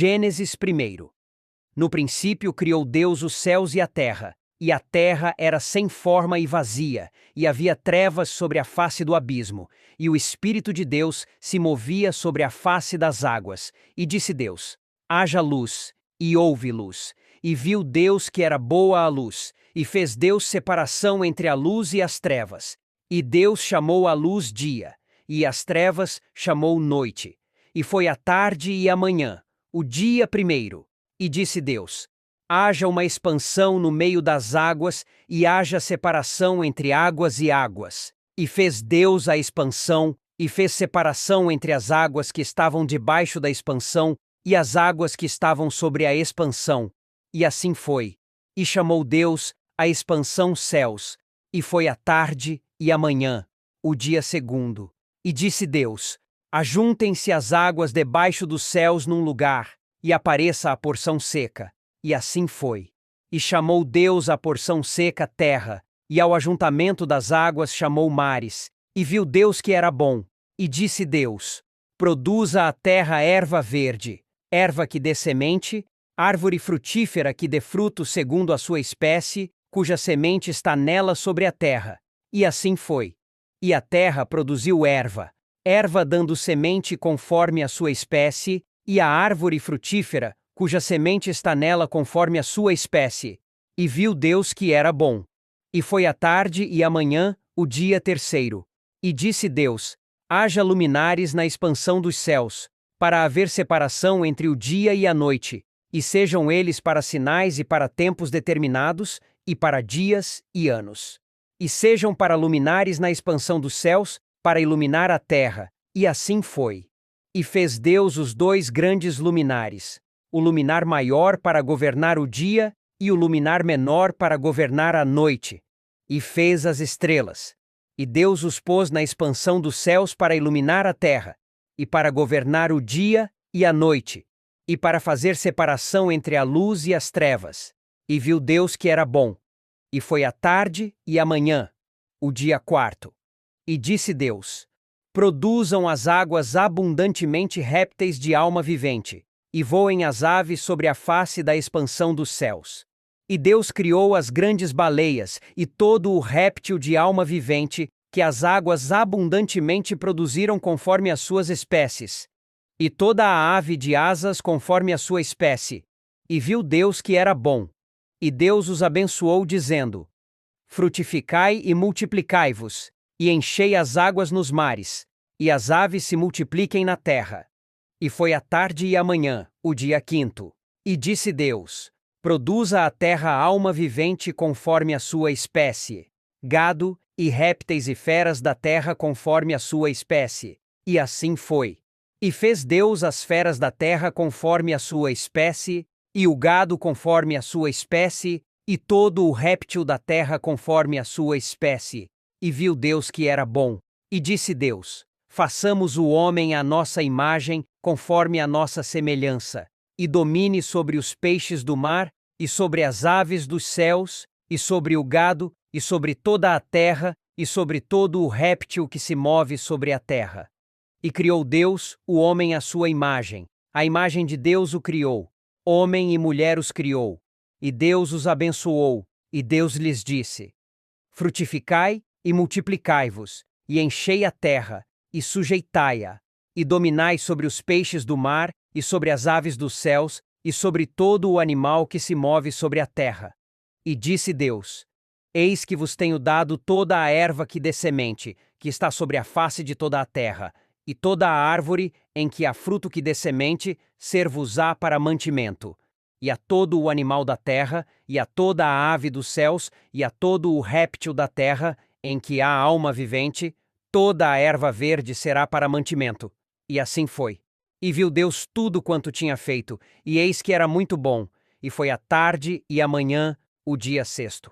Gênesis 1. No princípio criou Deus os céus e a terra era sem forma e vazia, e havia trevas sobre a face do abismo, e o Espírito de Deus se movia sobre a face das águas. E disse Deus: haja luz, e houve luz. E viu Deus que era boa a luz, e fez Deus separação entre a luz e as trevas. E Deus chamou a luz dia, e as trevas chamou noite. E foi a tarde e a manhã, o dia primeiro. E disse Deus: haja uma expansão no meio das águas, e haja separação entre águas e águas. E fez Deus a expansão, e fez separação entre as águas que estavam debaixo da expansão, e as águas que estavam sobre a expansão. E assim foi. E chamou Deus a expansão céus. E foi a tarde e a manhã, o dia segundo. E disse Deus: ajuntem-se as águas debaixo dos céus num lugar, e apareça a porção seca. E assim foi. E chamou Deus a porção seca terra, e ao ajuntamento das águas chamou mares. E viu Deus que era bom. E disse Deus: produza a terra erva verde, erva que dê semente, árvore frutífera que dê fruto segundo a sua espécie, cuja semente está nela sobre a terra. E assim foi. E a terra produziu erva, erva dando semente conforme a sua espécie, e a árvore frutífera, cuja semente está nela conforme a sua espécie. E viu Deus que era bom. E foi a tarde e a manhã, o dia terceiro. E disse Deus: haja luminares na expansão dos céus, para haver separação entre o dia e a noite, e sejam eles para sinais e para tempos determinados, e para dias e anos. E sejam para luminares na expansão dos céus, para iluminar a terra. E assim foi. E fez Deus os dois grandes luminares, o luminar maior para governar o dia, e o luminar menor para governar a noite. E fez as estrelas. E Deus os pôs na expansão dos céus para iluminar a terra, e para governar o dia e a noite, e para fazer separação entre a luz e as trevas. E viu Deus que era bom. E foi a tarde e a manhã, o dia quarto. E disse Deus: produzam as águas abundantemente répteis de alma vivente, e voem as aves sobre a face da expansão dos céus. E Deus criou as grandes baleias e todo o réptil de alma vivente, que as águas abundantemente produziram conforme as suas espécies, e toda a ave de asas conforme a sua espécie. E viu Deus que era bom. E Deus os abençoou, dizendo: frutificai e multiplicai-vos, e enchei as águas nos mares, e as aves se multipliquem na terra. E foi a tarde e a manhã, o dia quinto. E disse Deus: produza a terra alma vivente conforme a sua espécie, gado, e répteis e feras da terra conforme a sua espécie. E assim foi. E fez Deus as feras da terra conforme a sua espécie, e o gado conforme a sua espécie, e todo o réptil da terra conforme a sua espécie. E viu Deus que era bom. E disse Deus: façamos o homem à nossa imagem, conforme a nossa semelhança, e domine sobre os peixes do mar, e sobre as aves dos céus, e sobre o gado, e sobre toda a terra, e sobre todo o réptil que se move sobre a terra. E criou Deus o homem à sua imagem, a imagem de Deus o criou, homem e mulher os criou. E Deus os abençoou, e Deus lhes disse: frutificai e multiplicai-vos, e enchei a terra, e sujeitai-a, e dominai sobre os peixes do mar, e sobre as aves dos céus, e sobre todo o animal que se move sobre a terra. E disse Deus: eis que vos tenho dado toda a erva que dê semente, que está sobre a face de toda a terra, e toda a árvore em que há fruto que dê semente, ser-vos-á para mantimento. E a todo o animal da terra, e a toda a ave dos céus, e a todo o réptil da terra, em que há alma vivente, toda a erva verde será para mantimento. E assim foi. E viu Deus tudo quanto tinha feito, e eis que era muito bom. E foi a tarde e a manhã, o dia sexto.